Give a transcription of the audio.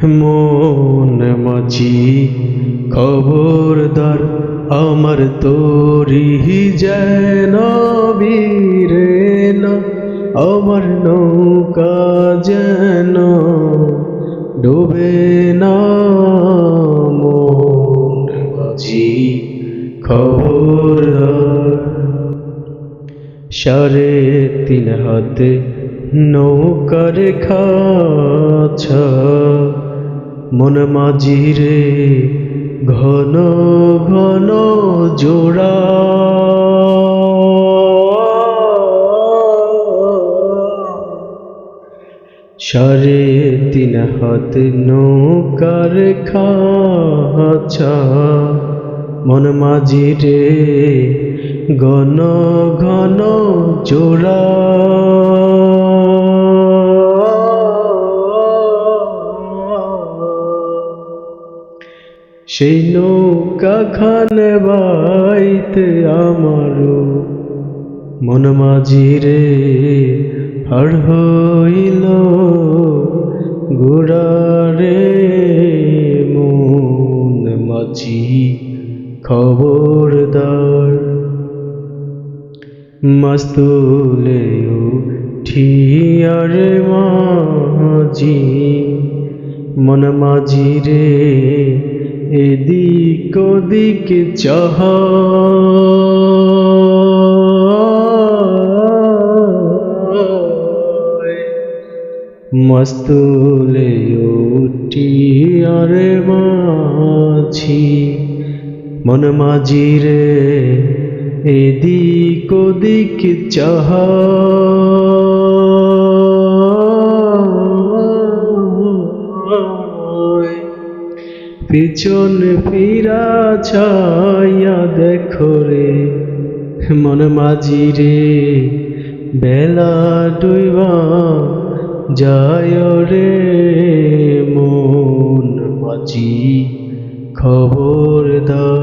মন মাঝি খবরদার আমার তোরি যেন বীরে না আমার নৌকা যেন ডুবে না। মন মাঝি খবরদার 3.5 হাতে নৌকার খাছা মন মাঝি রে ঘন ঘন জোড়া। সাড়ে 3 হাত নৌকার খাছা মন মাঝি রে ঘন ঘন জোড়া। সেই নৌকা খানে বাইতে আমারও মন মাঝি রে হার হইল গোড়ারে। মন মাঝি খবরদার মাছ তুলে উঠিয়ারে মাঝি মন মাঝি রে এদিক ওদিক চাহ। মাছ তুলে উঠিয়ারে মাঝি মন মাঝি রে এদিক ওদিক চাহ। পিছন ফিরা ছায়া দেখো রে মন মাঝি রে বেলা ডুইবা যায় রে। মন মাঝি খবরদার।